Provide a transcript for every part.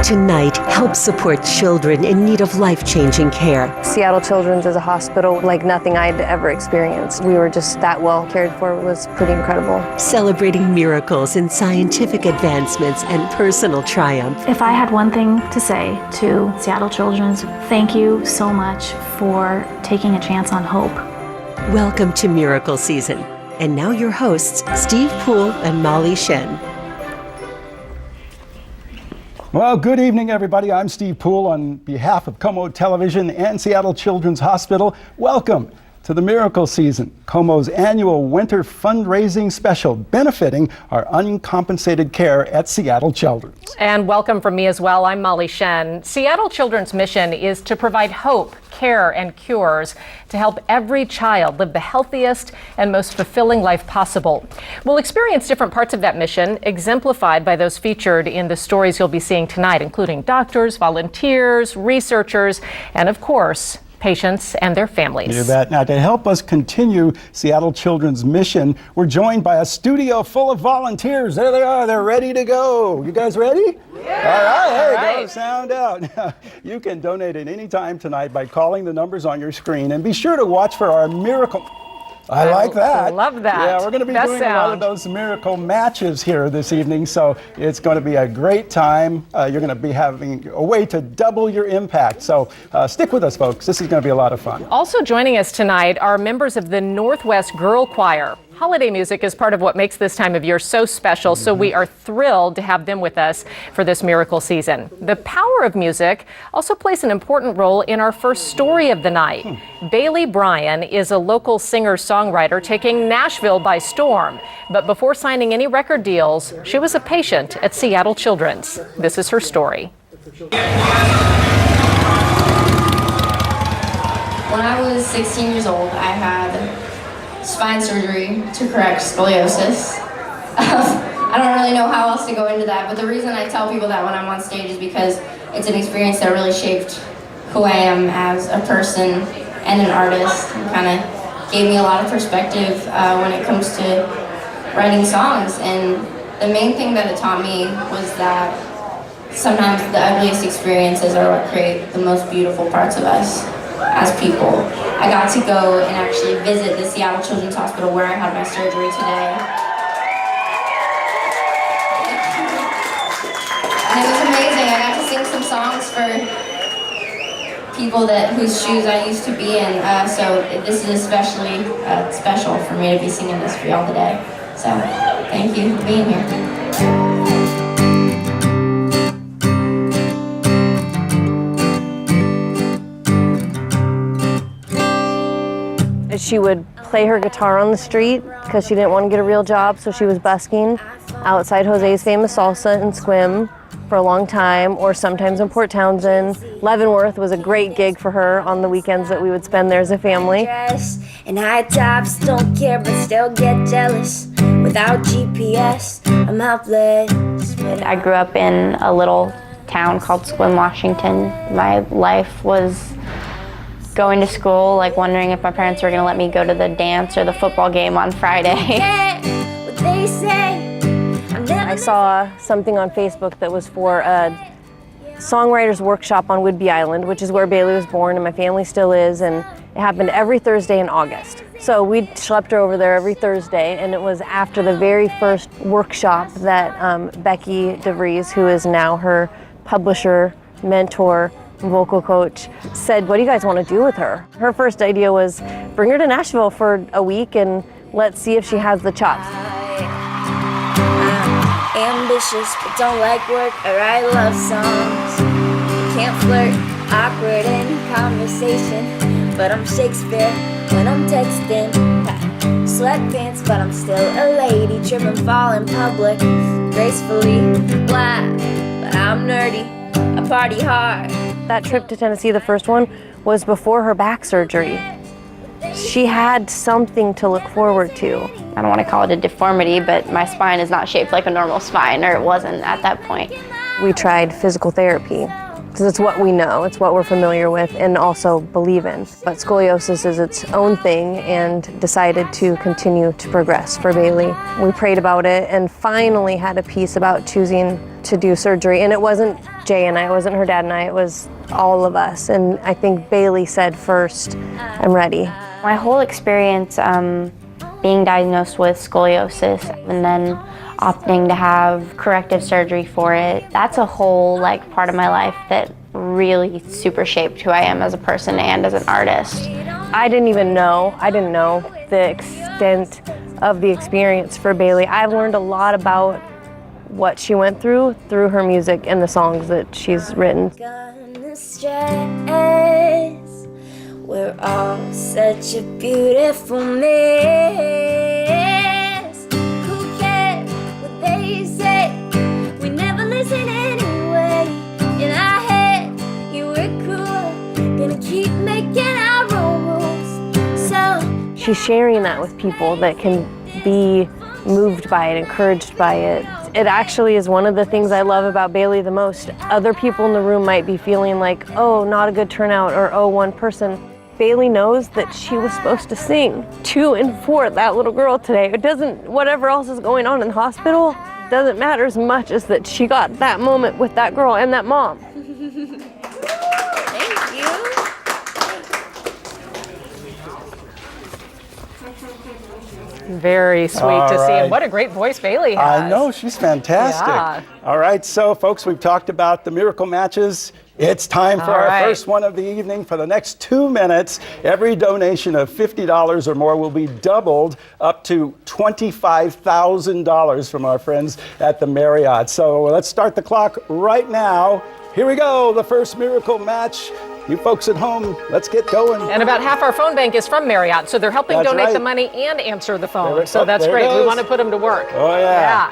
Tonight, help support children in need of life-changing care. Seattle Children's is a hospital like nothing I'd ever experienced. We were just that well cared for. It was pretty incredible. Celebrating miracles in scientific advancements and personal triumph. If I had one thing to say to Seattle Children's, thank you so much for taking a chance on hope. Welcome to Miracle Season. And now your hosts, Steve Poole and Molly Shen. Well, good evening, everybody. I'm Steve Poole on behalf of Como Television and Seattle Children's Hospital. Welcome to the Miracle Season, Como's annual winter fundraising special benefiting our uncompensated care at Seattle Children's. And welcome from me as well. I'm Molly Shen. Seattle Children's mission is to provide hope, care, and cures to help every child live the healthiest and most fulfilling life possible. We'll experience different parts of that mission, exemplified by those featured in the stories you'll be seeing tonight, including doctors, volunteers, researchers, and of course, patients and their families. You bet. Now, to help us continue Seattle Children's mission, we're joined by a studio full of volunteers. There they are. They're ready to go. You guys ready? Yeah. All right. There you go. Sound out. You can donate at any time tonight by calling the numbers on your screen, and be sure to watch for our miracle. I like that. I love that. Yeah, we're going to be doing a lot of those miracle matches here this evening, so it's going to be a great time. You're going to be having a way to double your impact. So stick with us, folks. This is going to be a lot of fun. Also joining us tonight are members of the Northwest Girl Choir. Holiday music is part of what makes this time of year so special, so we are thrilled to have them with us for this miracle season. The power of music also plays an important role in our first story of the night. Bailey Bryan is a local singer-songwriter taking Nashville by storm. But before signing any record deals, she was a patient at Seattle Children's. This is her story. When I was 16 years old, I had spine surgery to correct scoliosis. I don't really know how else to go into that, but the reason I tell people that when I'm on stage is because it's an experience that really shaped who I am as a person and an artist, and kind of gave me a lot of perspective when it comes to writing songs. And the main thing that it taught me was that sometimes the ugliest experiences are what create the most beautiful parts of us as people. I got to go and actually visit the Seattle Children's Hospital where I had my surgery today. And it was amazing. I got to sing some songs for people whose shoes I used to be in. So this is especially special for me to be singing this for y'all today. So thank you for being here. She would play her guitar on the street because she didn't want to get a real job, so she was busking outside Jose's Famous Salsa in Squim for a long time, or sometimes in Port Townsend. Leavenworth was a great gig for her on the weekends that we would spend there as a family. And high tops don't care but still get jealous. Without GPS, I'm helpless. I grew up in a little town called Squim, Washington. My life was going to school, like wondering if my parents were going to let me go to the dance or the football game on Friday. I saw something on Facebook that was for a songwriters workshop on Whidbey Island, which is where Bailey was born and my family still is, and it happened every Thursday in August. So we schlepped her over there every Thursday, and it was after the very first workshop that Becky DeVries, who is now her publisher, mentor, vocal coach, said, what do you guys want to do with her? Her first idea was bring her to Nashville for a week and let's see if she has the chops. I'm ambitious but don't like work. I write love songs. Can't flirt, awkward in conversation, but I'm Shakespeare when I'm texting. Sweatpants, but I'm still a lady. Trip and fall in public, gracefully. Black, but I'm nerdy. I party hard. That trip to Tennessee, the first one, was before her back surgery. She had something to look forward to. I don't want to call it a deformity, but my spine is not shaped like a normal spine, or it wasn't at that point. We tried physical therapy, because it's what we know, it's what we're familiar with and also believe in. But scoliosis is its own thing, and decided to continue to progress for Bailey. We prayed about it and finally had a peace about choosing to do surgery, and it wasn't Jay and I, it wasn't her dad and I, it was all of us. And I think Bailey said first, I'm ready. My whole experience being diagnosed with scoliosis and then opting to have corrective surgery for it, that's a whole part of my life that really super shaped who I am as a person and as an artist. I didn't know the extent of the experience for Bailey. I've learned a lot about what she went through her music and the songs that she's written. Gonna stress, we're all such a beautiful mess. Who cares what they say? We never listen anyway. In our head, you were cool. Gonna keep making our rules. So She's sharing that with people that can be moved by it, encouraged by it. It actually is one of the things I love about Bailey the most. Other people in the room might be feeling like, oh, not a good turnout, or oh, one person. Bailey knows that she was supposed to sing 2 and 4, that little girl today. It doesn't, whatever else is going on in the hospital, doesn't matter as much as that she got that moment with that girl and that mom. thank you. Very sweet to see. And what a great voice Bailey has. I know, she's fantastic. Yeah. All right, so folks, we've talked about the miracle matches. It's time for our first one of the evening. For the next 2 minutes, every donation of $50 or more will be doubled up to $25,000 from our friends at the Marriott. So let's start the clock right now. Here we go, the first miracle match. You folks at home, let's get going. And about half our phone bank is from Marriott, so they're helping donate the money and answer the phone. So that's great. We want to put them to work. Oh, yeah.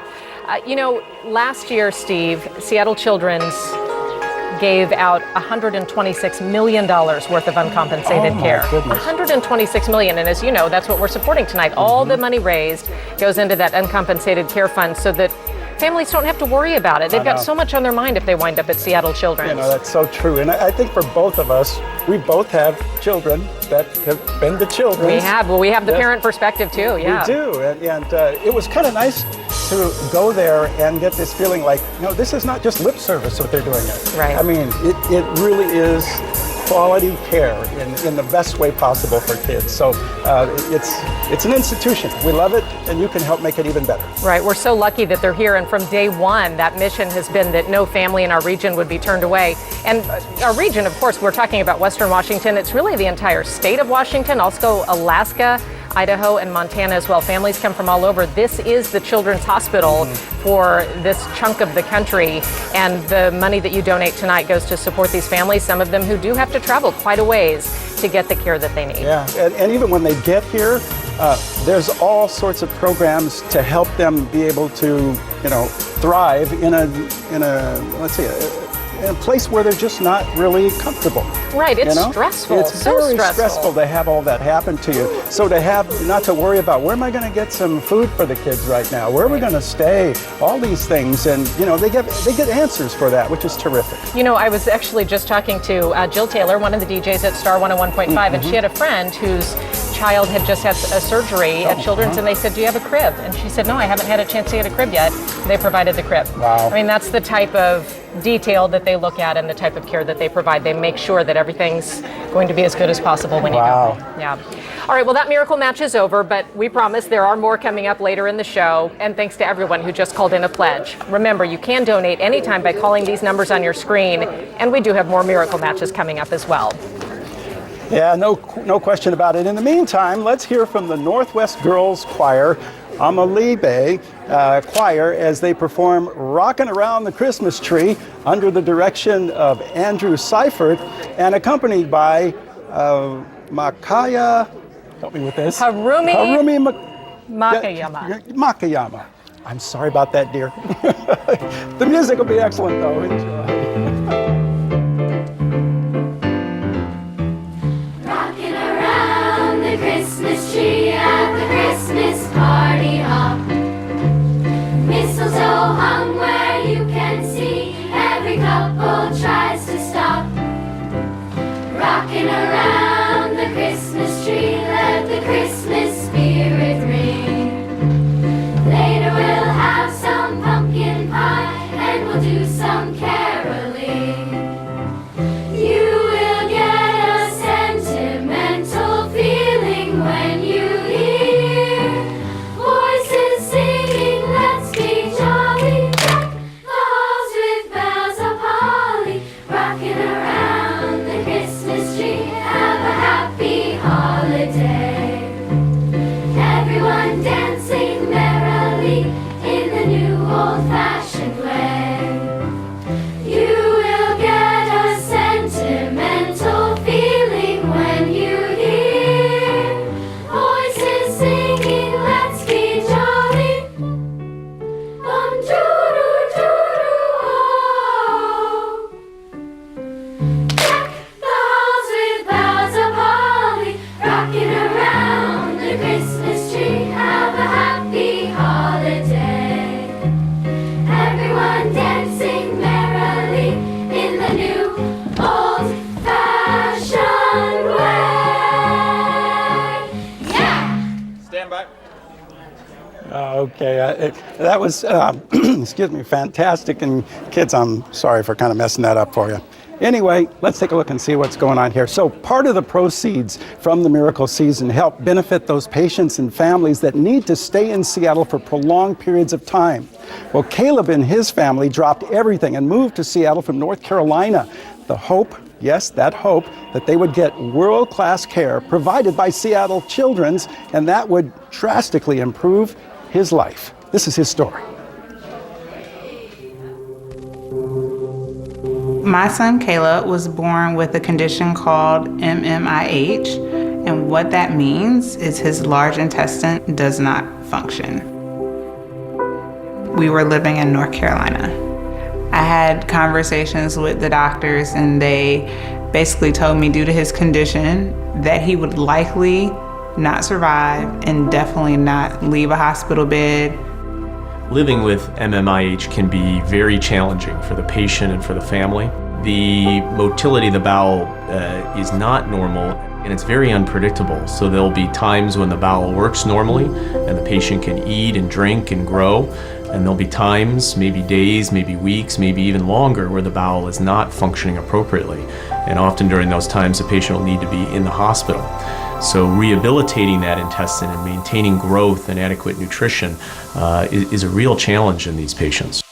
Last year, Steve, Seattle Children's gave out $126 million worth of uncompensated care. $126 million, and as you know, that's what we're supporting tonight. All the money raised goes into that uncompensated care fund so that families don't have to worry about it. They've got so much on their mind if they wind up at Seattle Children's. That's so true. And I think for both of us, we both have children that have been to Children's. We have. Well, we have the parent perspective too, yeah. We do. And it was kind of nice to go there and get this feeling like, this is not just lip service what they're doing it. Right. I mean, it really is quality care in the best way possible for kids. So it's an institution. We love it, and you can help make it even better. Right. We're so lucky that they're here, and from day one, that mission has been that no family in our region would be turned away. And our region, of course, we're talking about Western Washington. It's really the entire state of Washington, also Alaska, Idaho, and Montana as well. Families come from all over. This is the Children's Hospital for this chunk of the country, and the money that you donate tonight goes to support these families, some of them who do have to travel quite a ways to get the care that they need. Yeah, and even when they get here, there's all sorts of programs to help them be able to, thrive in a let's say, in a place where they're just not really comfortable. Right, it's stressful. It's so very stressful to have all that happen to you. So to have not to worry about where am I going to get some food for the kids right now? Where are we going to stay? All these things, and they get answers for that, which is terrific. I was actually just talking to Jill Taylor, one of the DJs at Star 101.5, and she had a friend whose child had just had a surgery at Children's, and they said, do you have a crib? And she said, no, I haven't had a chance to get a crib yet. They provided the crib. Wow. I mean, that's the type of detail that they look at and the type of care that they provide. They make sure that everything's going to be as good as possible when you go. Yeah. All right, well, that miracle match is over, but we promise there are more coming up later in the show. And thanks to everyone who just called in a pledge. Remember, you can donate anytime by calling these numbers on your screen, and we do have more miracle matches coming up as well. Yeah, no question about it. In the meantime, let's hear from the Northwest Girls Choir, Amalibe Choir, as they perform Rockin' Around the Christmas Tree under the direction of Andrew Seifert and accompanied by Makaya, help me with this. Harumi Makayama. Makayama. I'm sorry about that, dear. The music will be excellent, though. Enjoy. Christmas tree at the Christmas party hop. Mistletoe hung where you can see. Every couple tries to stop. Rocking around the Christmas tree, let the Christmas spirit ring. Later we'll have some pumpkin pie and we'll do some caroling. Okay, that was, excuse me, fantastic. And kids, I'm sorry for kind of messing that up for you. Anyway, let's take a look and see what's going on here. So part of the proceeds from the Miracle Season help benefit those patients and families that need to stay in Seattle for prolonged periods of time. Well, Caleb and his family dropped everything and moved to Seattle from North Carolina. The hope, yes, that hope, that they would get world-class care provided by Seattle Children's, and that would drastically improve his life. This is his story. My son Caleb was born with a condition called MMIH, and what that means is his large intestine does not function. We were living in North Carolina. I had conversations with the doctors, and they basically told me due to his condition that he would likely not survive and definitely not leave a hospital bed. Living with MMIH can be very challenging for the patient and for the family. The motility of the bowel is not normal, and it's very unpredictable. So there'll be times when the bowel works normally and the patient can eat and drink and grow, and there'll be times, maybe days, maybe weeks, maybe even longer, where the bowel is not functioning appropriately. And often during those times, the patient will need to be in the hospital. So rehabilitating that intestine and maintaining growth and adequate nutrition is a real challenge in these patients.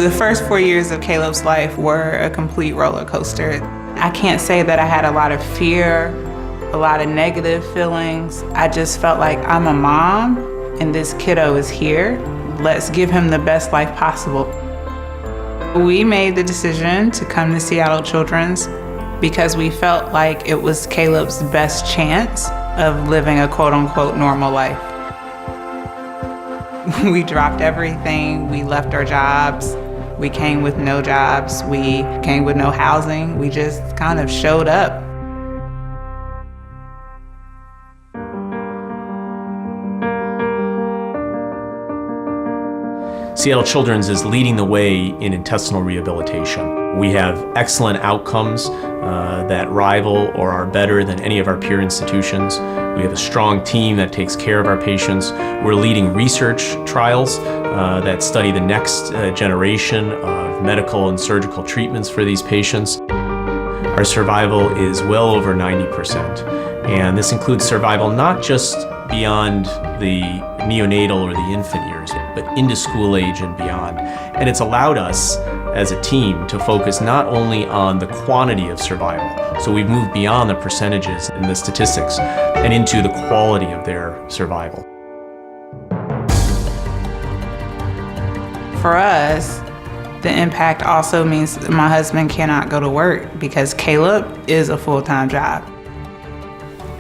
The first 4 years of Caleb's life were a complete roller coaster. I can't say that I had a lot of fear, a lot of negative feelings. I just felt like I'm a mom and this kiddo is here. Let's give him the best life possible. We made the decision to come to Seattle Children's because we felt like it was Caleb's best chance of living a quote-unquote normal life. We dropped everything, we left our jobs, we came with no jobs, we came with no housing, we just kind of showed up. Seattle Children's is leading the way in intestinal rehabilitation. We have excellent outcomes that rival or are better than any of our peer institutions. We have a strong team that takes care of our patients. We're leading research trials that study the next generation of medical and surgical treatments for these patients. Our survival is well over 90%. And this includes survival not just beyond the neonatal or the infant years, but into school age and beyond. And it's allowed us as a team to focus not only on the quantity of survival, so we've moved beyond the percentages in the statistics and into the quality of their survival. For us, the impact also means that my husband cannot go to work because Caleb is a full-time job.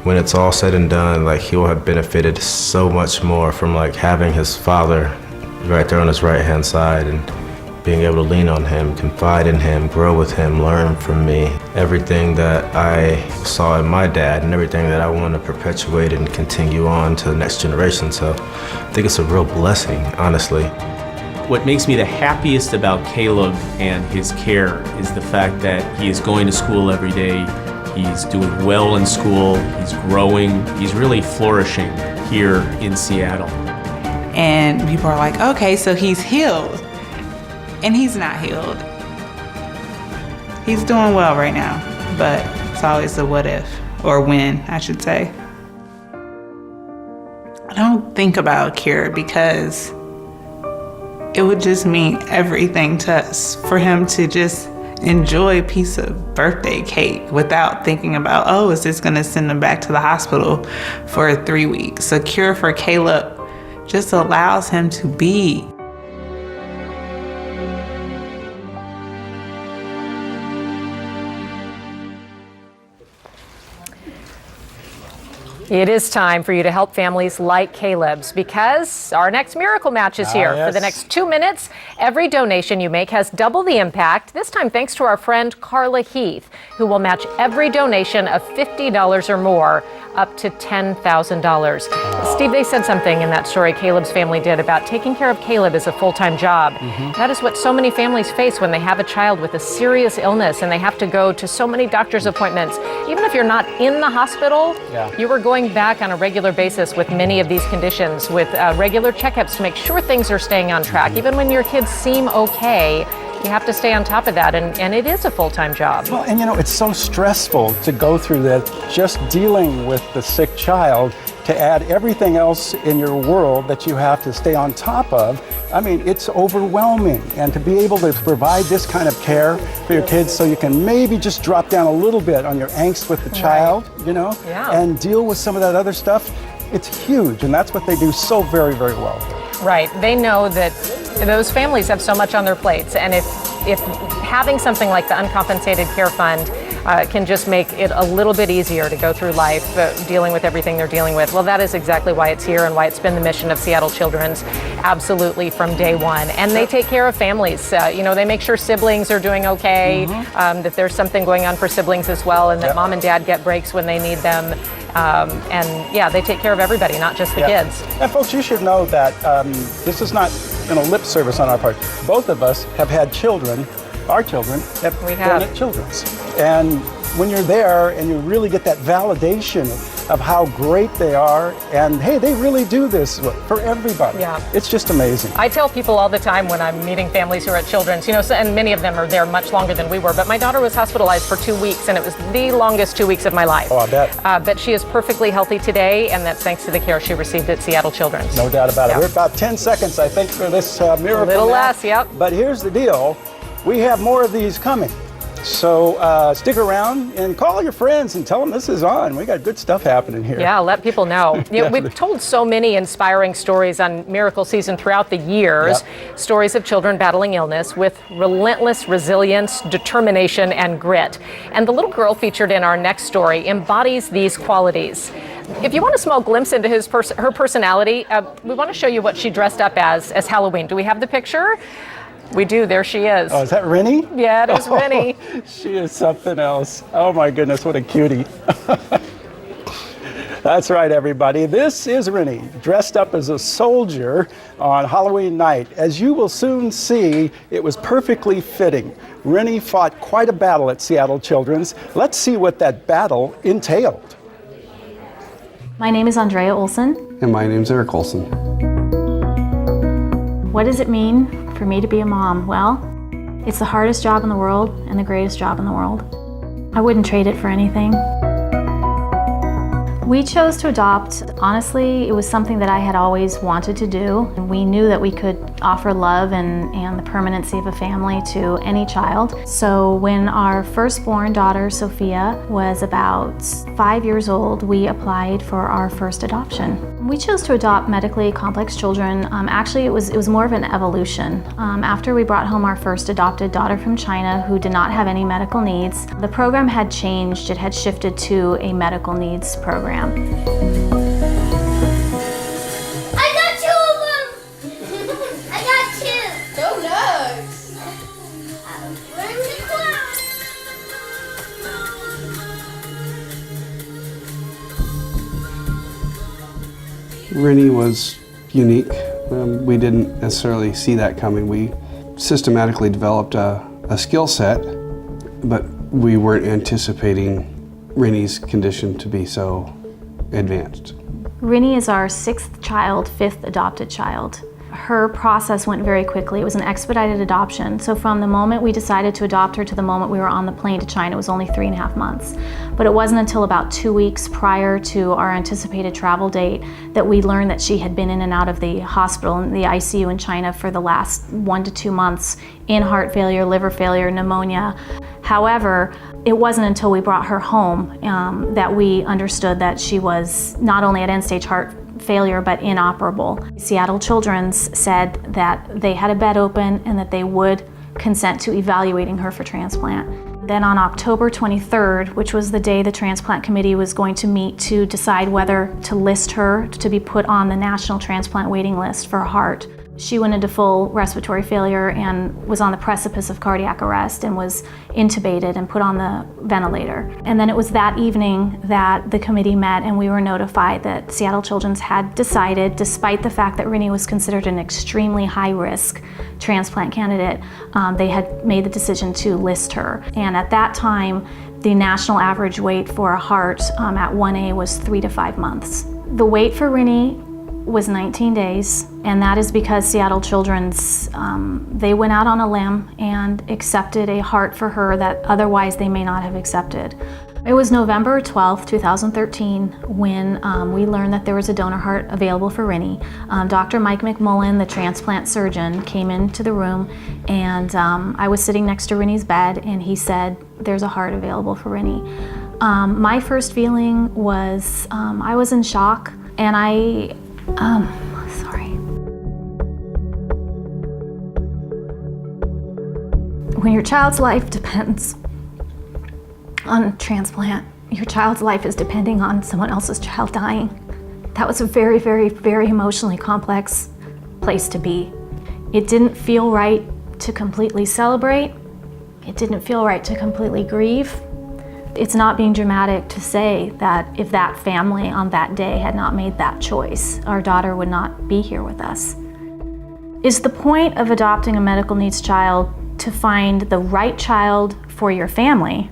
When it's all said and done, like, he will have benefited so much more from like having his father right there on his right-hand side and being able to lean on him, confide in him, grow with him, learn from me. Everything that I saw in my dad and everything that I want to perpetuate and continue on to the next generation. So I think it's a real blessing, honestly. What makes me the happiest about Caleb and his care is the fact that he is going to school every day. He's doing well in school, he's growing, he's really flourishing here in Seattle. And people are like, okay, so he's healed. And he's not healed. He's doing well right now, but it's always a what if, or when, I should say. I don't think about cure because it would just mean everything to us for him to just enjoy a piece of birthday cake without thinking about, oh, is this gonna send him back to the hospital for 3 weeks? A cure for Caleb just allows him to be. It is time for you to help families like Caleb's because our next miracle match is here. Yes. For the next 2 minutes, every donation you make has double the impact, this time thanks to our friend Carla Heath, who will match every donation of $50 or more up to $10,000. Steve, they said something in that story Caleb's family did about taking care of Caleb as a full-time job. That is what so many families face when they have a child with a serious illness and they have to go to so many doctor's appointments. Even if you're not in the hospital, you are going back on a regular basis with many of these conditions, with regular checkups to make sure things are staying on track. Even when your kids seem okay, you have to stay on top of that, and it is a full-time job. Well, and you know, it's so stressful to go through that, just dealing with the sick child, to add everything else in your world that you have to stay on top of. I mean, it's overwhelming. And to be able to provide this kind of care for your kids so you can maybe just drop down a little bit on your angst with the child, you know, and deal with some of that other stuff, it's huge. And that's what they do so very, very well. Right. They know that those families have so much on their plates, and if having something like the uncompensated care fund can just make it a little bit easier to go through life dealing with everything they're dealing with, well, that is exactly why it's here and why it's been the mission of Seattle Children's absolutely from day one. And they take care of families. You know, they make sure siblings are doing okay, that there's something going on for siblings as well, and that mom and dad get breaks when they need them. And yeah, they take care of everybody, not just the kids. And folks, you should know that this is not lip service on our part. Both of us have had children, our children, have been at Children's. And when you're there and you really get that validation of how great they are, and hey, they really do this for everybody. It's just amazing. I tell people all the time when I'm meeting families who are at Children's, you know, and many of them are there much longer than we were, but my daughter was hospitalized for 2 weeks, and it was the longest 2 weeks of my life. Oh, I bet. But she is perfectly healthy today, and that's thanks to the care she received at Seattle Children's. No doubt about it. We're about 10 seconds, I think, for this miracle. A little less, But here's the deal. We have more of these coming. So stick around and call your friends and tell them this is on. We got good stuff happening here. Yeah, let people know. You know, we've told so many inspiring stories on Miracle Season throughout the years. Stories of children battling illness with relentless resilience, determination, and grit. And the little girl featured in our next story embodies these qualities. If you want a small glimpse into her personality, we want to show you what she dressed up as Halloween. Do we have the picture? We do. There she is. Oh, is that Rennie? Yeah, it is Rennie. She is something else. Oh my goodness, what a cutie. That's right, everybody. This is Rennie, dressed up as a soldier on Halloween night. As you will soon see, it was perfectly fitting. Rennie fought quite a battle at Seattle Children's. Let's see what that battle entailed. My name is Andrea Olson. And my name's Eric Olson. What does it mean for me to be a mom? Well, it's the hardest job in the world and the greatest job in the world. I wouldn't trade it for anything. We chose to adopt. Honestly, it was something that I had always wanted to do. We knew that we could offer love and the permanency of a family to any child. So when our firstborn daughter, Sophia, was about 5 years old, we applied for our first adoption. We chose to adopt medically complex children. Actually, it was more of an evolution. After we brought home our first adopted daughter from China who did not have any medical needs, the program had changed. It had shifted to a medical needs program. I got 2 of them! I got 2! So nice! Where's the clown? Rennie was unique. We didn't necessarily see that coming. We systematically developed a skill set, but we weren't anticipating Rennie's condition to be so advanced. Rennie is our 6th child, 5th adopted child. Her process went very quickly. It was an expedited adoption. So from the moment we decided to adopt her to the moment we were on the plane to China, it was only 3.5 months. But it wasn't until about 2 weeks prior to our anticipated travel date that we learned that she had been in and out of the hospital and the ICU in China for the last 1 to 2 months in heart failure, liver failure, pneumonia. However, it wasn't until we brought her home that we understood that she was not only at end-stage heart failure but inoperable. Seattle Children's said that they had a bed open and that they would consent to evaluating her for transplant. Then on October 23rd, which was the day the transplant committee was going to meet to decide whether to list her to be put on the national transplant waiting list for heart, She went into full respiratory failure and was on the precipice of cardiac arrest and was intubated and put on the ventilator. And then it was that evening that the committee met and we were notified that Seattle Children's had decided, despite the fact that Rinny was considered an extremely high-risk transplant candidate, they had made the decision to list her. And at that time, the national average wait for a heart at 1A was 3 to 5 months. The wait for Rinny was 19 days, and that is because Seattle Children's, they went out on a limb and accepted a heart for her that otherwise they may not have accepted. It was November 12th, 2013, when we learned that there was a donor heart available for Rinny. Dr. Mike McMullen, the transplant surgeon, came into the room, and I was sitting next to Rinny's bed, and he said, "There's a heart available for Rinny." My first feeling was I was in shock, and when your child's life depends on transplant, your child's life is depending on someone else's child dying. That was a very, very, very emotionally complex place to be. It didn't feel right to completely celebrate. It didn't feel right to completely grieve. It's not being dramatic to say that if that family on that day had not made that choice, our daughter would not be here with us. Is the point of adopting a medical needs child to find the right child for your family?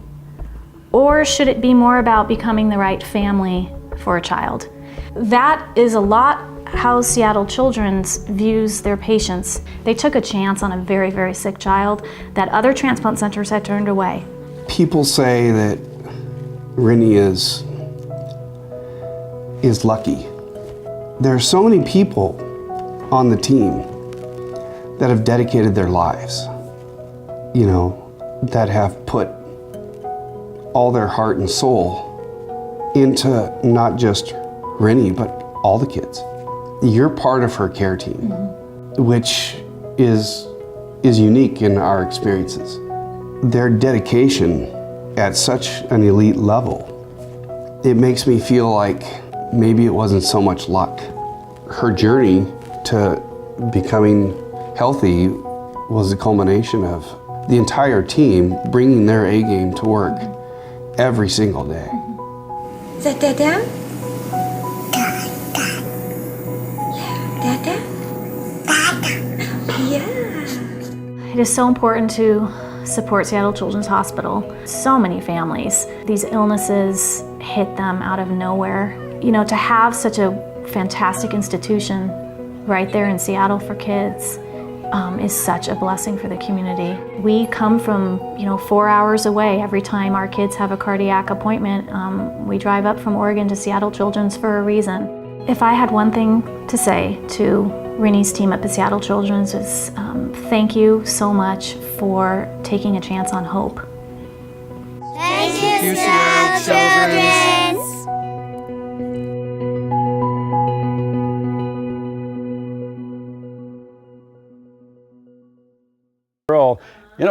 Or should it be more about becoming the right family for a child? That is a lot how Seattle Children's views their patients. They took a chance on a very, very sick child that other transplant centers had turned away. People say that Rinny is lucky. There are so many people on the team that have dedicated their lives, that have put all their heart and soul into not just Rinny, but all the kids. You're part of her care team, which is unique in our experiences. Their dedication at such an elite level, it makes me feel like maybe it wasn't so much luck. Her journey to becoming healthy was a culmination of the entire team bringing their A game to work every single day. Is that Dada? Dada? Yeah. It is so important to support Seattle Children's Hospital. So many families, these illnesses hit them out of nowhere. To have such a fantastic institution right there in Seattle for kids is such a blessing for the community. We come from 4 hours away every time our kids have a cardiac appointment. We drive up from Oregon to Seattle Children's for a reason. If I had one thing to say to Rinny's team at the Seattle Children's is thank you so much for taking a chance on hope. Thank you, Seattle Children's.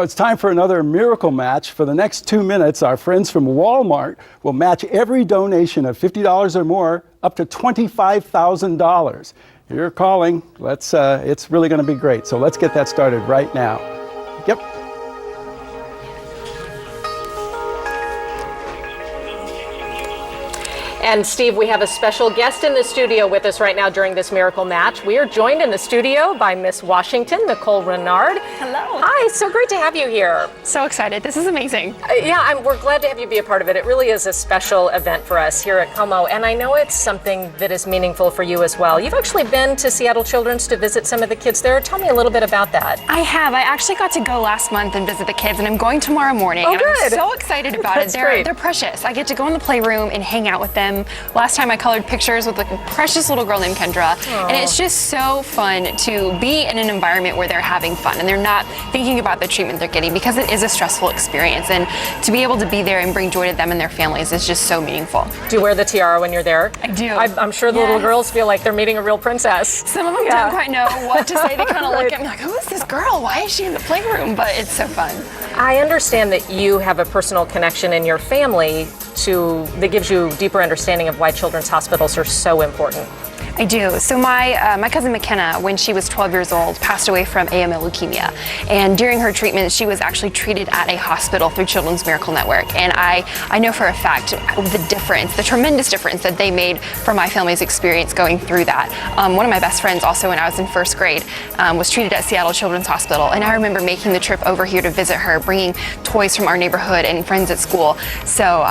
It's time for another miracle match. For the next 2 minutes, our friends from Walmart will match every donation of $50 or more up to $25,000. You're calling. It's really going to be great. So let's get that started right now. Yep. And Steve, we have a special guest in the studio with us right now during this miracle match. We are joined in the studio by Miss Washington, Nicole Renard. Hello. Hi, so great to have you here. So excited. This is amazing. We're glad to have you be a part of it. It really is a special event for us here at Como, and I know it's something that is meaningful for you as well. You've actually been to Seattle Children's to visit some of the kids there. Tell me a little bit about that. I have. I actually got to go last month and visit the kids, and I'm going tomorrow morning. Oh, and good. I'm so excited about That's it. great. They're precious. I get to go in the playroom and hang out with them. Last time I colored pictures with a precious little girl named Kendra. Aww. And it's just so fun to be in an environment where they're having fun and they're not thinking about the treatment they're getting, because it is a stressful experience. And to be able to be there and bring joy to them and their families is just so meaningful. Do you wear the tiara when you're there? I do. I'm sure the little girls feel like they're meeting a real princess. Some of them don't quite know what to say. They kind of look at me like, who is this girl? Why is she in the playroom? But it's so fun. I understand that you have a personal connection in your family that gives you deeper understanding of why children's hospitals are so important. I do. So my cousin McKenna, when she was 12 years old, passed away from AML leukemia. And during her treatment, she was actually treated at a hospital through Children's Miracle Network. And I know for a fact the difference, the tremendous difference that they made for my family's experience going through that. One of my best friends also, when I was in first grade, was treated at Seattle Children's Hospital. And I remember making the trip over here to visit her, bringing toys from our neighborhood and friends at school. So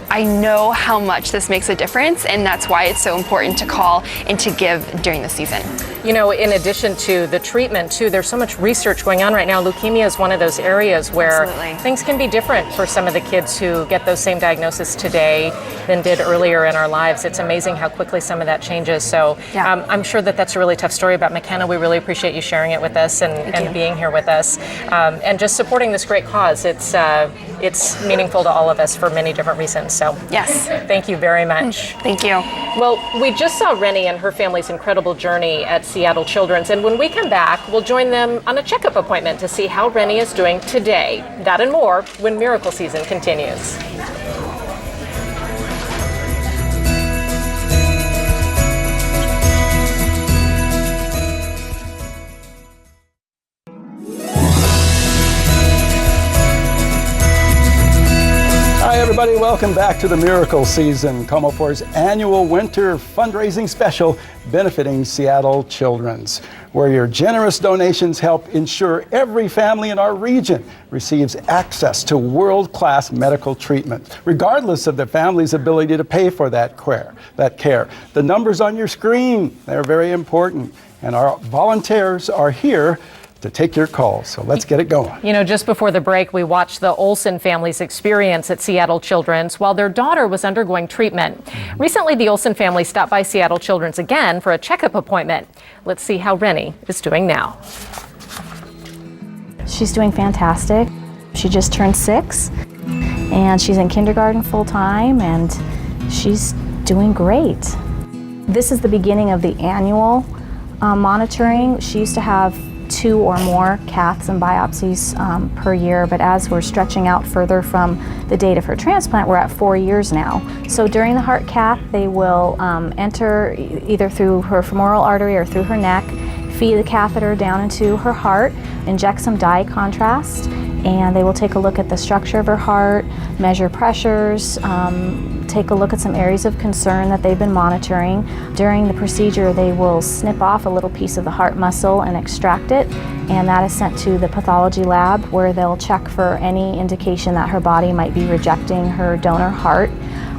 I know how much this makes a difference, and that's why it's so important to call and to give during the season. You know, in addition to the treatment too, there's so much research going on right now. Leukemia is one of those areas where things can be different for some of the kids who get those same diagnoses today than did earlier in our lives. It's amazing how quickly some of that changes. So I'm sure that that's a really tough story about McKenna. We really appreciate you sharing it with us and being here with us and just supporting this great cause. It's meaningful to all of us for many different reasons. So yes, thank you very much. Thank you. Well, we just saw Rennie and her family's incredible journey at Seattle Children's, and when we come back, we'll join them on a checkup appointment to see how Rennie is doing today. That and more when Miracle Season continues. Hi everybody, welcome back to the Miracle Season, Como4's annual winter fundraising special benefiting Seattle Children's, where your generous donations help ensure every family in our region receives access to world-class medical treatment, regardless of the family's ability to pay for that care. The numbers on your screen, they're very important, and our volunteers are here to take your calls. So let's get it going. You know, just before the break, we watched the Olsen family's experience at Seattle Children's while their daughter was undergoing treatment. Recently, the Olsen family stopped by Seattle Children's again for a checkup appointment. Let's see how Rennie is doing now. She's doing fantastic. She just turned 6 and she's in kindergarten full time and she's doing great. This is the beginning of the annual monitoring. She used to have 2 or more caths and biopsies per year, but as we're stretching out further from the date of her transplant, we're at 4 years now. So during the heart cath, they will enter either through her femoral artery or through her neck, feed the catheter down into her heart, inject some dye contrast, and they will take a look at the structure of her heart, measure pressures, take a look at some areas of concern that they've been monitoring. During the procedure, they will snip off a little piece of the heart muscle and extract it, and that is sent to the pathology lab where they'll check for any indication that her body might be rejecting her donor heart.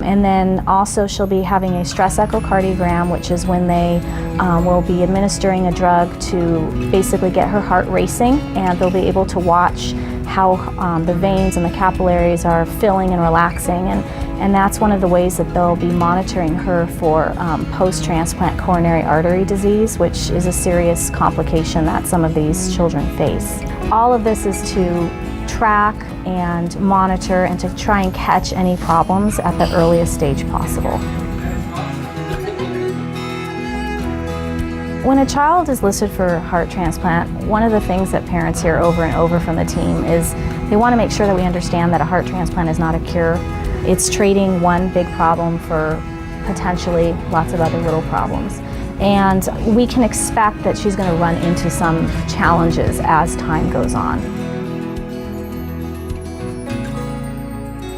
And then also she'll be having a stress echocardiogram, which is when they will be administering a drug to basically get her heart racing, and they'll be able to watch how the veins and the capillaries are filling and relaxing, and that's one of the ways that they'll be monitoring her for post-transplant coronary artery disease, which is a serious complication that some of these children face. All of this is to track and monitor and to try and catch any problems at the earliest stage possible. When a child is listed for heart transplant, one of the things that parents hear over and over from the team is they want to make sure that we understand that a heart transplant is not a cure. It's trading one big problem for potentially lots of other little problems. And we can expect that she's going to run into some challenges as time goes on.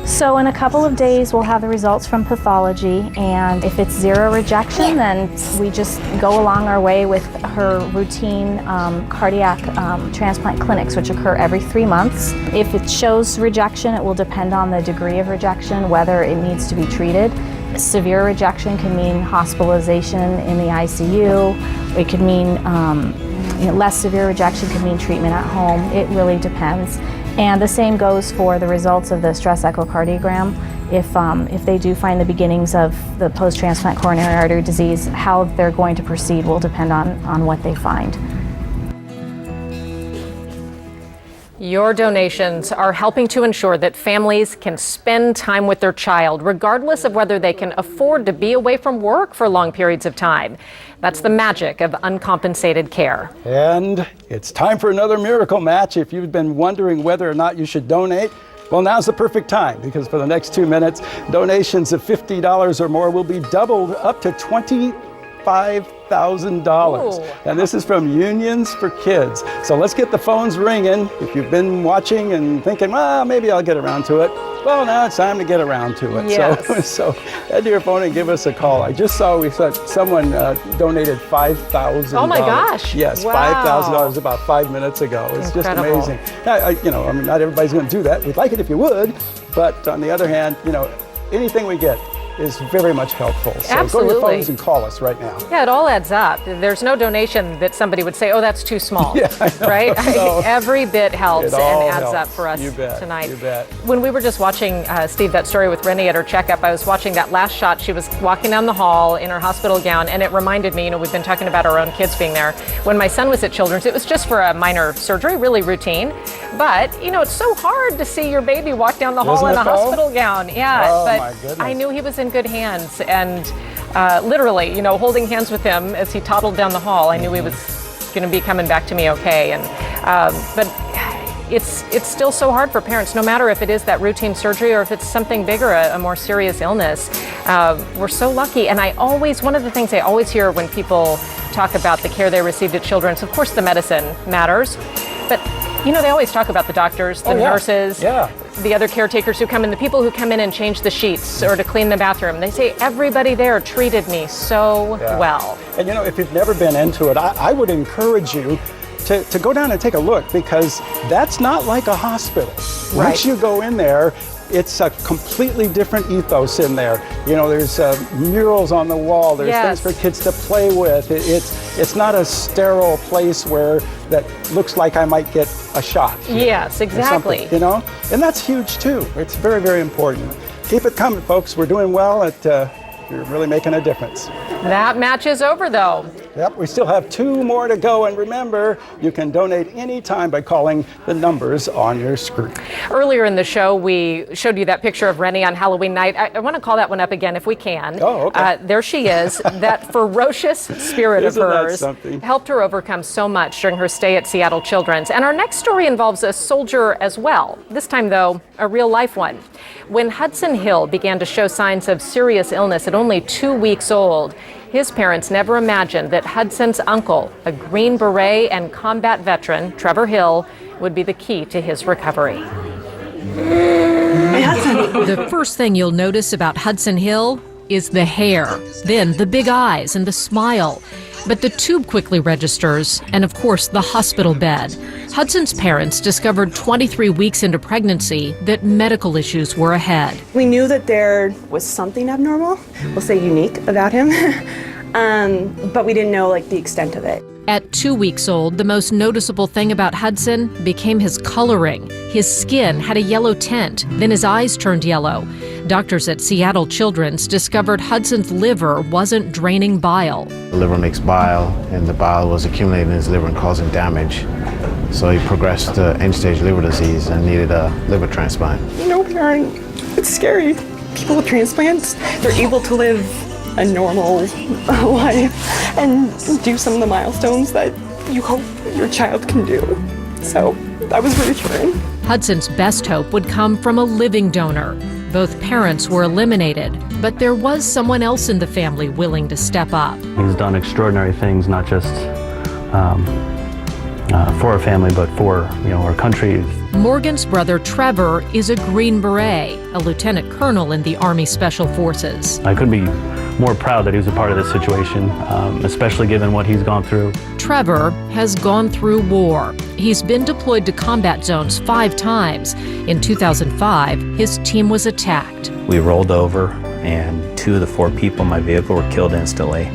So in a couple of days, we'll have the results from pathology, and if it's 0 rejection, then we just go along our way with her routine cardiac transplant clinics, which occur every 3 months. If it shows rejection, it will depend on the degree of rejection, whether it needs to be treated. Severe rejection can mean hospitalization in the ICU. It could mean less severe rejection could mean treatment at home. It really depends. And the same goes for the results of the stress echocardiogram. If they do find the beginnings of the post-transplant coronary artery disease, how they're going to proceed will depend on what they find. Your donations are helping to ensure that families can spend time with their child, regardless of whether they can afford to be away from work for long periods of time. That's the magic of uncompensated care. And it's time for another miracle match. If you've been wondering whether or not you should donate, well, now's the perfect time, because for the next 2 minutes, donations of $50 or more will be doubled up to $20 $5,000. And this is from Unions for Kids. So let's get the phones ringing. If you've been watching and thinking, well, maybe I'll get around to it. Well, now it's time to get around to it. Yes. So head to your phone and give us a call. I just saw someone donated $5,000. Oh my gosh. Yes, wow. $5,000 about 5 minutes ago. It's Incredible. just amazing. I mean, not everybody's going to do that. We'd like it if you would. But on the other hand, anything we get is very much helpful. So Absolutely. go to your phones and call us right now. Yeah, it all adds up. There's no donation that somebody would say, oh, that's too small. Yeah, I know. Right? No. Every bit helps It and all adds up helps. for us You bet. tonight. You bet. When we were just watching, Steve, that story with Rennie at her checkup, I was watching that last shot. She was walking down the hall in her hospital gown, and it reminded me, we've been talking about our own kids being there. When my son was at Children's, it was just for a minor surgery, really routine. But, it's so hard to see your baby walk down the hall in a hospital gown. Yeah, Oh, but my goodness. I knew he was in good hands. And literally, holding hands with him as he toddled down the hall, I knew he was going to be coming back to me okay. And but it's still so hard for parents, no matter if it is that routine surgery or if it's something bigger, a more serious illness. We're so lucky. And one of the things I always hear when people talk about the care they received at Children's, of course the medicine matters, but they always talk about the doctors, the nurses, the other caretakers who come in, the people who come in and change the sheets or to clean the bathroom. They say everybody there treated me so well. And if you've never been into it, I would encourage you to go down and take a look, because that's not like a hospital. Right. Once you go in there, it's a completely different ethos in there. There's murals on the wall. There's things for kids to play with. It's not a sterile place where that looks like I might get a shot. Yes, exactly. And that's huge too. It's very, very important. Keep it coming, folks. We're doing well. You're really making a difference. That match is over, though. Yep, we still have 2 more to go, and remember, you can donate anytime by calling the numbers on your screen. Earlier in the show, we showed you that picture of Rennie on Halloween night. I want to call that one up again if we can. Oh, okay. There she is. That ferocious spirit of Isn't that hers something? helped her overcome so much during her stay at Seattle Children's. And our next story involves a soldier as well. This time, though, a real-life one. When Hudson Hill began to show signs of serious illness at only 2 weeks old, his parents never imagined that Hudson's uncle, a Green Beret and combat veteran, Trevor Hill, would be the key to his recovery. The first thing you'll notice about Hudson Hill is the hair, then the big eyes and the smile. But the tube quickly registers, and of course the hospital bed. Hudson's parents discovered 23 weeks into pregnancy that medical issues were ahead. We knew that there was something abnormal, we'll say unique, about him, but we didn't know the extent of it. At 2 weeks old, the most noticeable thing about Hudson became his coloring. His skin had a yellow tint, then his eyes turned yellow. Doctors at Seattle Children's discovered Hudson's liver wasn't draining bile. The liver makes bile, and the bile was accumulating in his liver and causing damage. So he progressed to end-stage liver disease and needed a liver transplant. No parent, it's scary. People with transplants, they're able to live a normal life and do some of the milestones that you hope your child can do. So that was reassuring. Hudson's best hope would come from a living donor. Both parents were eliminated, but there was someone else in the family willing to step up. He's done extraordinary things, not just for our family, but for our country. Morgan's brother Trevor is a Green Beret, a lieutenant colonel in the Army Special Forces. I couldn't be more proud that he was a part of this situation, especially given what he's gone through. Trevor has gone through war. He's been deployed to combat zones 5 times. In 2005, his team was attacked. We rolled over, and 2 of the 4 people in my vehicle were killed instantly.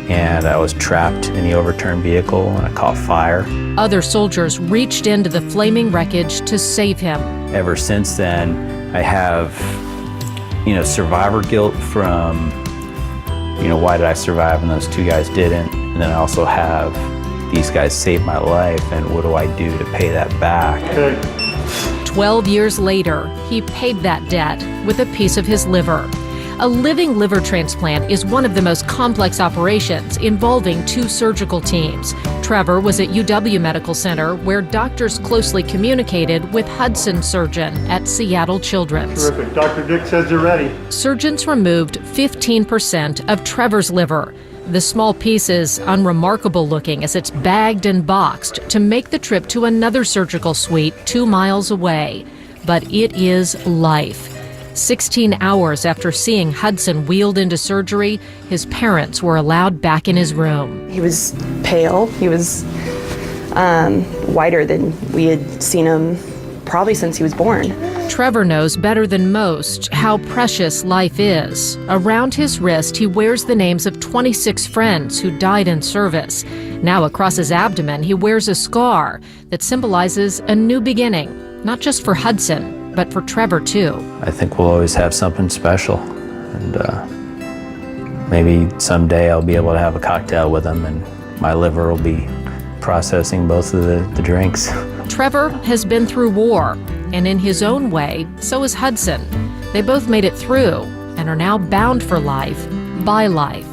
And I was trapped in the overturned vehicle, and I caught fire. Other soldiers reached into the flaming wreckage to save him. Ever since then, I have, survivor guilt from, why did I survive and those 2 guys didn't? And then I also have, these guys saved my life, and what do I do to pay that back? 12 years later, he paid that debt with a piece of his liver. A living liver transplant is one of the most complex operations involving 2 surgical teams. Trevor was at UW Medical Center, where doctors closely communicated with Hudson's surgeon at Seattle Children's. Terrific. Dr. Dick says you're ready. Surgeons removed 15% of Trevor's liver. The small piece is unremarkable looking as it's bagged and boxed to make the trip to another surgical suite 2 miles away. But it is life. 16 hours after seeing Hudson wheeled into surgery, his parents were allowed back in his room. He was pale. He was whiter than we had seen him probably since he was born. Trevor knows better than most how precious life is. Around his wrist, he wears the names of 26 friends who died in service. Now across his abdomen, he wears a scar that symbolizes a new beginning, not just for Hudson, but for Trevor too. I think we'll always have something special, and maybe someday I'll be able to have a cocktail with him and my liver will be processing both of the drinks. Trevor has been through war, and in his own way, so has Hudson. They both made it through and are now bound for life by life.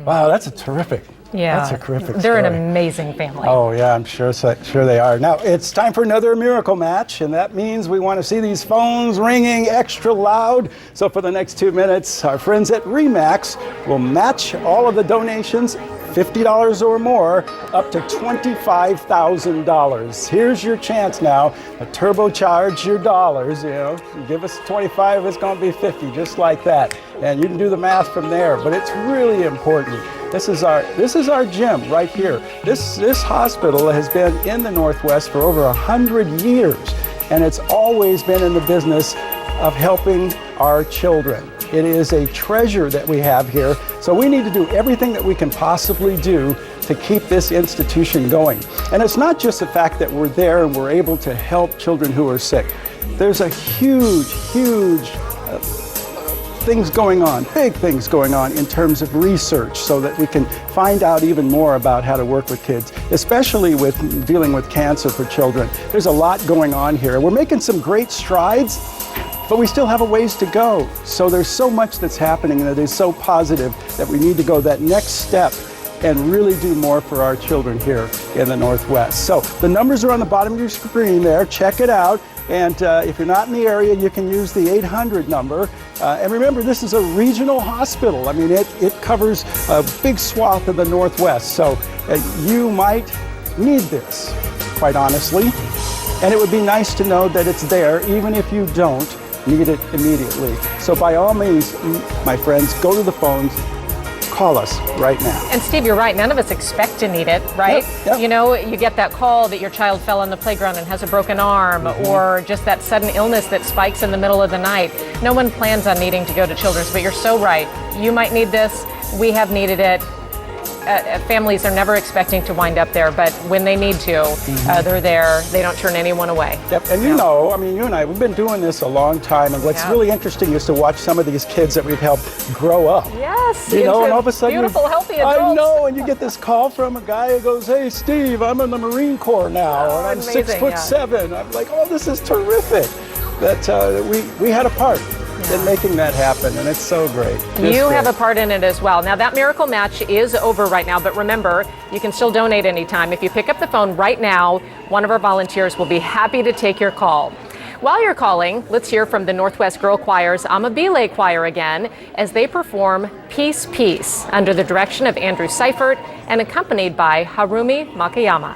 Wow, that's a terrific. Yeah, that's a terrific they're story. an amazing family. Oh yeah, I'm sure they are. Now it's time for another miracle match, and that means we want to see these phones ringing extra loud. So for the next 2 minutes, our friends at Remax will match all of the donations, $50 or more, up to $25,000. Here's your chance now to turbocharge your dollars. You know, you give us 25, it's going to be 50, just like that. And you can do the math from there. But it's really important. This is our gym right here. This hospital has been in the Northwest for over 100 years, and it's always been in the business of helping our children. It is a treasure that we have here, so we need to do everything that we can possibly do to keep this institution going. And it's not just the fact that we're there and we're able to help children who are sick. There's a huge things going on, big things going on in terms of research so that we can find out even more about how to work with kids, especially with dealing with cancer for children. There's a lot going on here. We're making some great strides, but we still have a ways to go. So there's so much that's happening that is so positive that we need to go that next step and really do more for our children here in the Northwest. So the numbers are on the bottom of your screen there. Check it out. And if you're not in the area, you can use the 800 number. And remember, this is a regional hospital. I mean, it covers a big swath of the Northwest. So you might need this, quite honestly. And it would be nice to know that it's there, even if you don't need it immediately. So by all means, my friends, go to the phones. Call us right now. And Steve, you're right. None of us expect to need it, right? Yep. You know, you get that call that your child fell on the playground and has a broken arm, or just that sudden illness that spikes in the middle of the night. No one plans on needing to go to Children's, but you're so right. You might need this. We have needed it. Families are never expecting to wind up there, but when they need to, they're there. They don't turn anyone away. Yep, and you know, I mean, you and I, we've been doing this a long time, and what's really interesting is to watch some of these kids that we've helped grow up. Yes, you know, and all of a sudden, beautiful, healthy adults. I know, and you get this call from a guy who goes, "Hey, Steve, I'm in the Marine Corps now, and I'm amazing, 6'7". I'm like, "Oh, this is terrific." That we had a part in making that happen, and it's so great. You have a part in it as well. Now, that miracle match is over right now, but remember, you can still donate anytime. If you pick up the phone right now, one of our volunteers will be happy to take your call. While you're calling, let's hear from the Northwest Girl Choir's Amabile Choir again as they perform Peace, Peace under the direction of Andrew Seifert and accompanied by Harumi Makayama.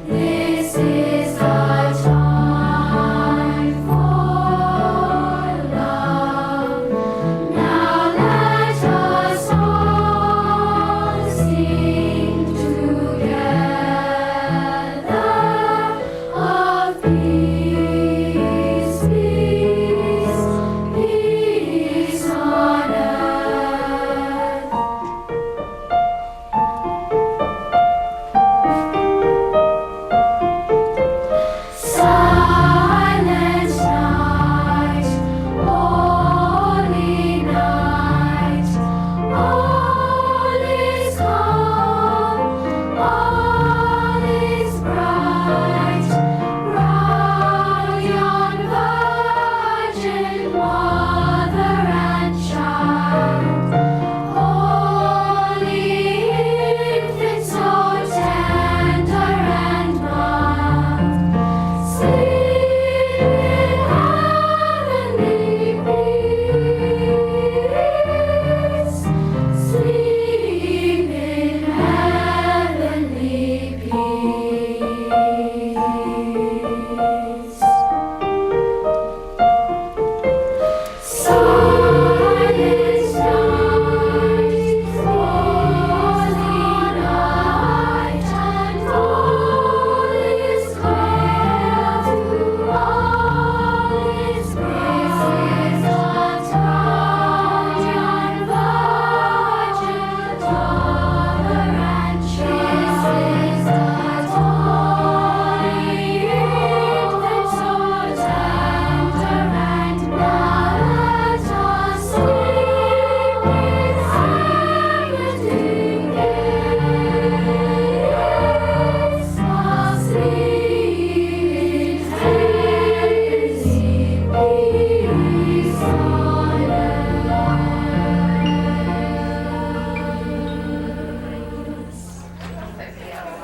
This is a time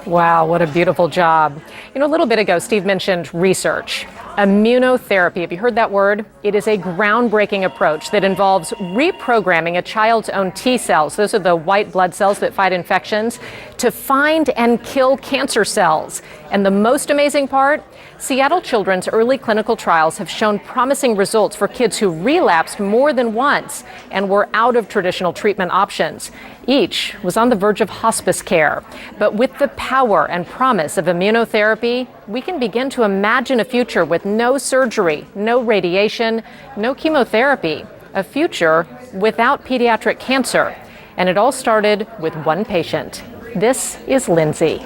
Wow, what a beautiful job. You know, a little bit ago, Steve mentioned research. Immunotherapy, have you heard that word? It is a groundbreaking approach that involves reprogramming a child's own T cells, those are the white blood cells that fight infections, to find and kill cancer cells. And the most amazing part, Seattle Children's early clinical trials have shown promising results for kids who relapsed more than once and were out of traditional treatment options. Each was on the verge of hospice care. But with the power and promise of immunotherapy, we can begin to imagine a future with no surgery, no radiation, no chemotherapy, a future without pediatric cancer. And it all started with one patient. This is Lindsay.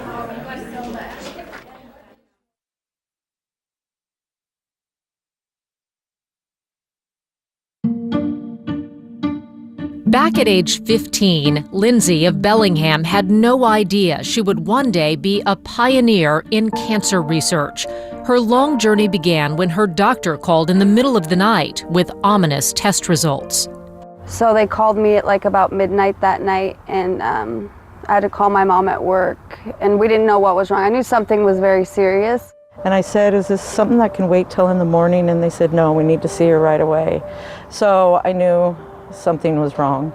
Back at age 15, Lindsay of Bellingham had no idea she would one day be a pioneer in cancer research. Her long journey began when her doctor called in the middle of the night with ominous test results. So they called me at like about midnight that night, and I had to call my mom at work, and we didn't know what was wrong. I knew something was very serious. And I said, is this something that can wait till in the morning? And they said, no, we need to see her right away. So I knew something was wrong.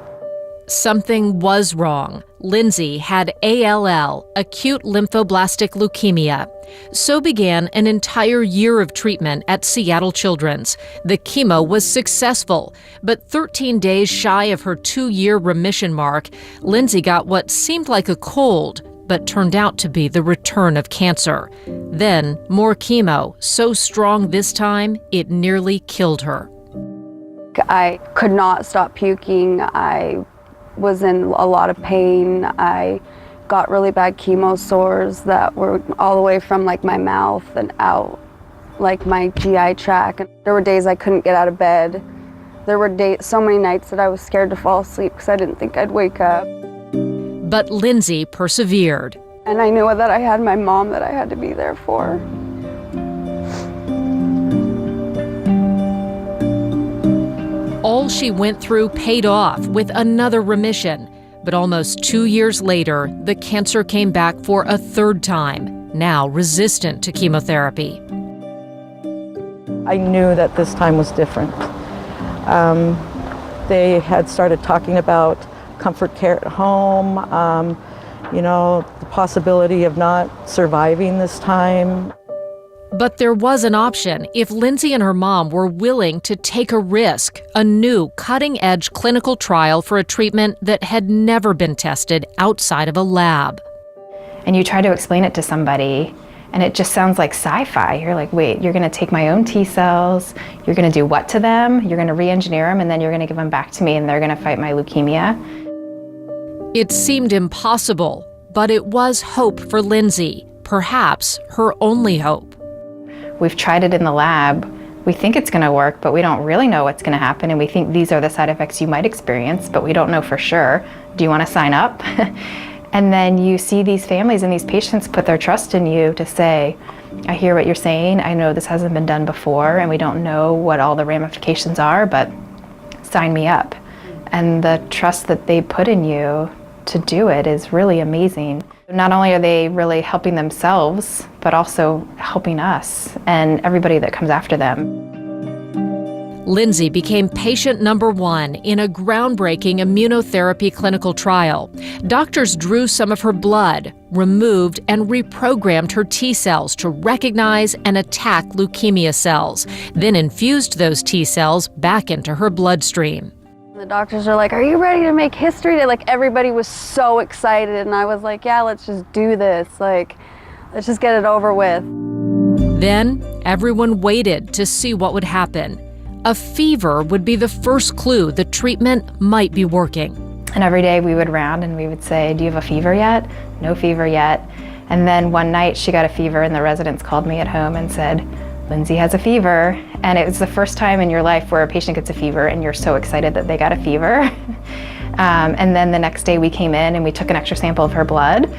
Something was wrong. Lindsay had ALL, acute lymphoblastic leukemia. So began an entire year of treatment at Seattle Children's. The chemo was successful, but 13 days shy of her 2-year remission mark, Lindsay got what seemed like a cold, but turned out to be the return of cancer. Then, more chemo, so strong this time, it nearly killed her. I could not stop puking. I was in a lot of pain. I got really bad chemo sores that were all the way from like my mouth and out, like my GI tract. There were days I couldn't get out of bed. There were so many nights that I was scared to fall asleep because I didn't think I'd wake up. But Lindsay persevered. And I knew that I had my mom that I had to be there for. All she went through paid off with another remission. But almost 2 years later, the cancer came back for a third time, now resistant to chemotherapy. I knew that this time was different. They had started talking about comfort care at home, the possibility of not surviving this time. But there was an option if Lindsay and her mom were willing to take a risk, a new cutting-edge clinical trial for a treatment that had never been tested outside of a lab. And you try to explain it to somebody, and it just sounds like sci-fi. You're like, wait, you're gonna take my own T cells, you're gonna do what to them? You're gonna re-engineer them, and then you're gonna give them back to me, and they're gonna fight my leukemia? It seemed impossible, but it was hope for Lindsay, perhaps her only hope. We've tried it in the lab. We think it's gonna work, but we don't really know what's gonna happen, and we think these are the side effects you might experience, but we don't know for sure. Do you wanna sign up? And then you see these families and these patients put their trust in you to say, I hear what you're saying, I know this hasn't been done before, and we don't know what all the ramifications are, but sign me up. And the trust that they put in you to do it is really amazing. Not only are they really helping themselves, but also helping us and everybody that comes after them. Lindsay became patient number 1 in a groundbreaking immunotherapy clinical trial. Doctors drew some of her blood, removed and reprogrammed her T cells to recognize and attack leukemia cells, then infused those T cells back into her bloodstream. The doctors are like, are you ready to make history? Everybody was so excited, and I was like, yeah, let's just do this. Let's just get it over with. Then everyone waited to see what would happen. A fever would be the first clue the treatment might be working. And every day we would round and we would say, do you have a fever yet? No fever yet. And then one night she got a fever, and the residents called me at home and said, Lindsay has a fever. And it was the first time in your life where a patient gets a fever and you're so excited that they got a fever. And then the next day we came in and we took an extra sample of her blood,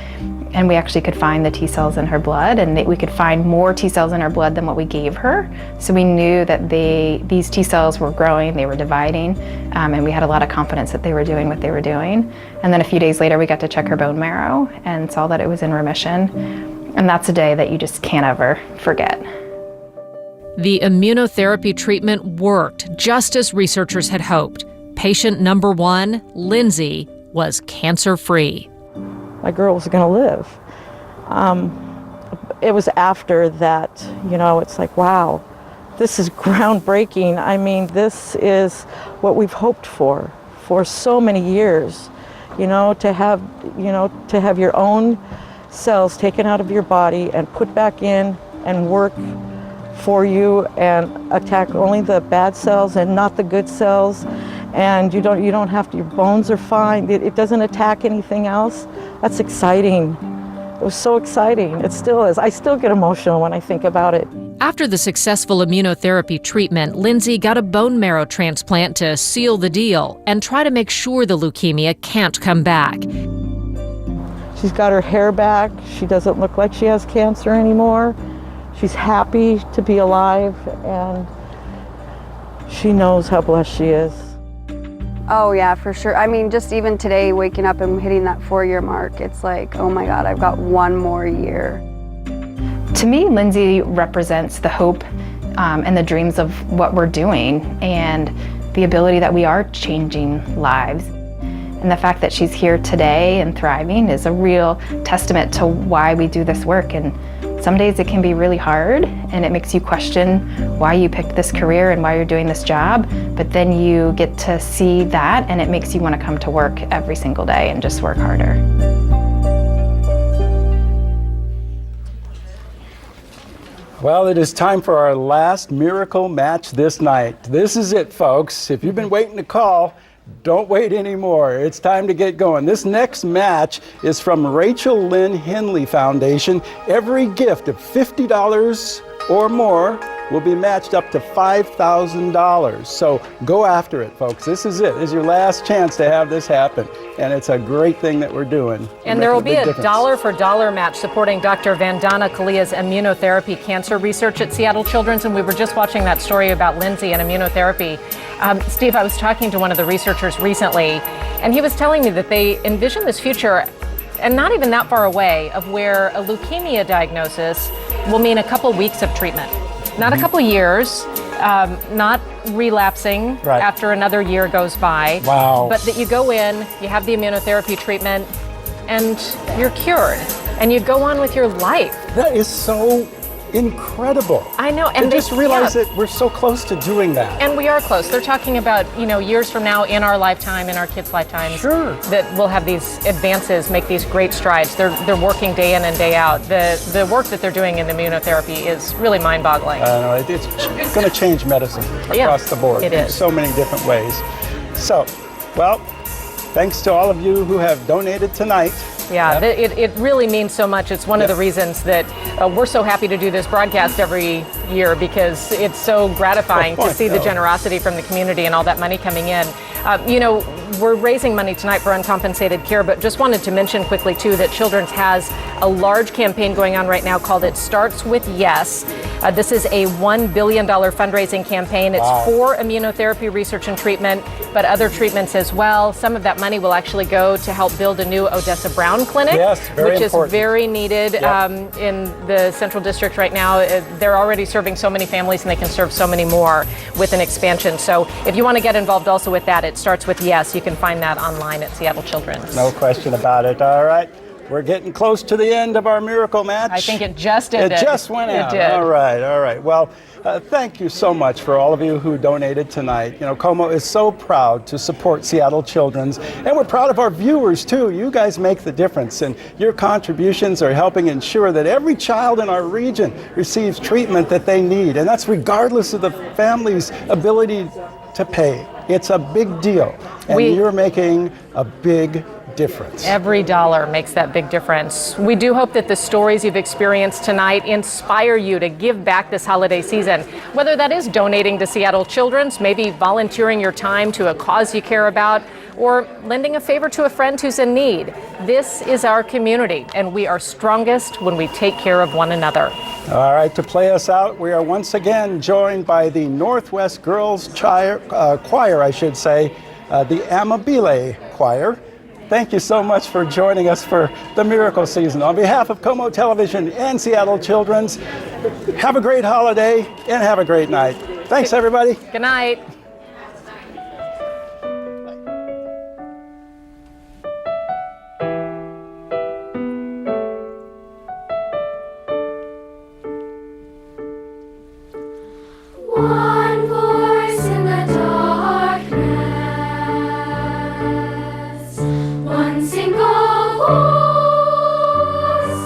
and we actually could find the T cells in her blood, and we could find more T cells in her blood than what we gave her. So we knew that these T cells were growing, they were dividing, and we had a lot of confidence that they were doing what they were doing. And then a few days later, we got to check her bone marrow and saw that it was in remission. And that's a day that you just can't ever forget. The immunotherapy treatment worked just as researchers had hoped. Patient number 1, Lindsay, was cancer-free. My girl was going to live. It was after that, it's like, wow, this is groundbreaking. I mean, this is what we've hoped for so many years, to have your own cells taken out of your body and put back in and work for you and attack only the bad cells and not the good cells. And you don't have to, your bones are fine. It doesn't attack anything else. That's exciting. It was so exciting. It still is. I still get emotional when I think about it. After the successful immunotherapy treatment, Lindsay got a bone marrow transplant to seal the deal and try to make sure the leukemia can't come back. She's got her hair back. She doesn't look like she has cancer anymore. She's happy to be alive, and she knows how blessed she is. Oh yeah, for sure. I mean, just even today, waking up and hitting that 4-year mark, it's like, oh my God, I've got 1 more year. To me, Lindsay represents the hope and the dreams of what we're doing and the ability that we are changing lives. And the fact that she's here today and thriving is a real testament to why we do this work. And some days it can be really hard and it makes you question why you picked this career and why you're doing this job, but then you get to see that and it makes you want to come to work every single day and just work harder. Well, it is time for our last miracle match this night. This is it, folks. If you've been waiting to call, don't wait anymore. It's time to get going. This next match is from Rachel Lynn Henley Foundation. Every gift of $50 or more will be matched up to $5,000. So go after it, folks. This is it. This is your last chance to have this happen. And it's a great thing that we're doing. And there will be a dollar-for-dollar match supporting Dr. Vandana Kalia's immunotherapy cancer research at Seattle Children's. And we were just watching that story about Lindsay and immunotherapy. Steve, I was talking to one of the researchers recently, and he was telling me that they envision this future, and not even that far away, of where a leukemia diagnosis will mean a couple weeks of treatment. Not a couple years, not relapsing after another year goes by. Wow. But that you go in, you have the immunotherapy treatment, and you're cured. And you go on with your life. That is so incredible. I know. And just realize that we're so close to doing that. And we are close. They're talking about, years from now, in our lifetime, in our kids' lifetimes, that we'll have these advances, make these great strides. They're working day in and day out. The work that they're doing in immunotherapy is really mind-boggling. I know. It's going to change medicine across the board. It in is. so many different ways. So, well, thanks to all of you who have donated tonight. Yeah, it really means so much. It's one of the reasons that we're so happy to do this broadcast every year, because it's so gratifying to see the generosity from the community and all that money coming in. We're raising money tonight for uncompensated care, but just wanted to mention quickly too that Children's has a large campaign going on right now called It Starts With Yes. This is a $1 billion fundraising campaign. It's for immunotherapy research and treatment, but other treatments as well. Some of that money will actually go to help build a new Odessa Brown clinic, which is very needed in the Central District right now. They're already serving so many families, and they can serve so many more with an expansion. So if you want to get involved also with that, It Starts With Yes. You can find that online at Seattle Children's. No question about it. All right. We're getting close to the end of our miracle match. I think it just ended. It just went out. It did. All right. Well, thank you so much for all of you who donated tonight. Como is so proud to support Seattle Children's, and we're proud of our viewers too. You guys make the difference, and your contributions are helping ensure that every child in our region receives treatment that they need, and that's regardless of the family's ability to pay. It's a big deal, and you're making a big difference. Every dollar makes that big difference. We do hope that the stories you've experienced tonight inspire you to give back this holiday season, whether that is donating to Seattle Children's, maybe volunteering your time to a cause you care about, or lending a favor to a friend who's in need. This is our community, and we are strongest when we take care of one another. All right, to play us out, we are once again joined by the Northwest Girls Choir, the Amabile Choir. Thank you so much for joining us for the Miracle Season. On behalf of Como Television and Seattle Children's, have a great holiday and have a great night. Thanks, everybody. Good night. One voice in the darkness, one single voice,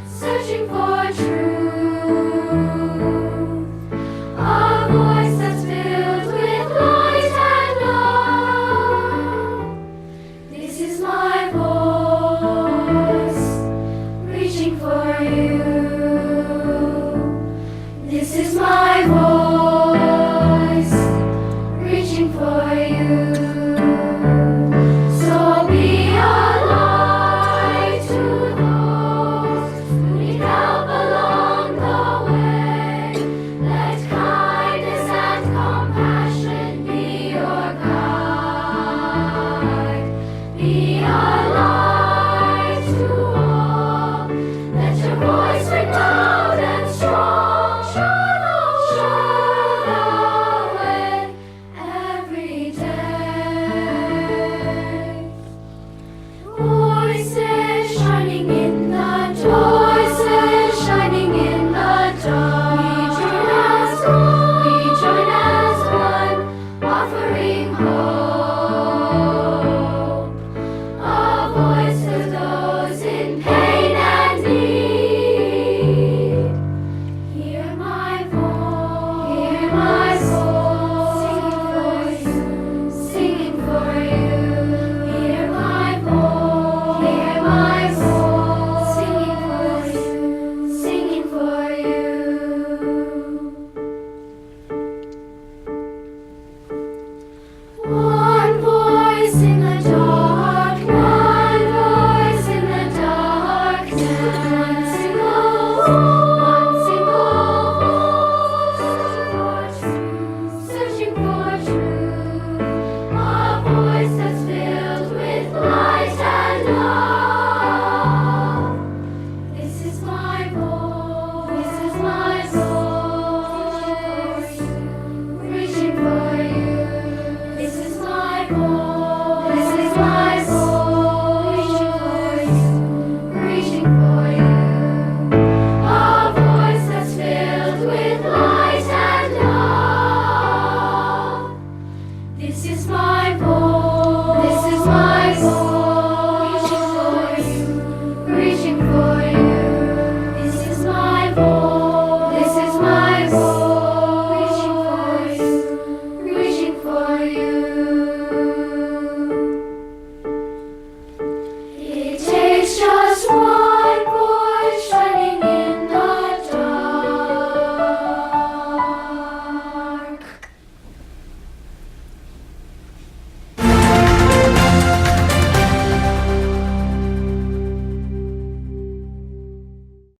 searching for truth, a voice that's filled with light and love. This is my voice, reaching for you. This is my voice, reaching for you. So be a light to those who need help along the way. Let kindness and compassion be your guide. Be a light to all. Let your voice ring loud and strong. Voices shining in the dark. We join as one, offering hope. A voice to those in pain and need. Hear my voice, singing for you. Hear my voice, singing for you. One voice in the dark, one voice in the darkness, one single voice, searching for truth, a voice that's filled with light and love. This is my voice, reaching for you. This is my voice.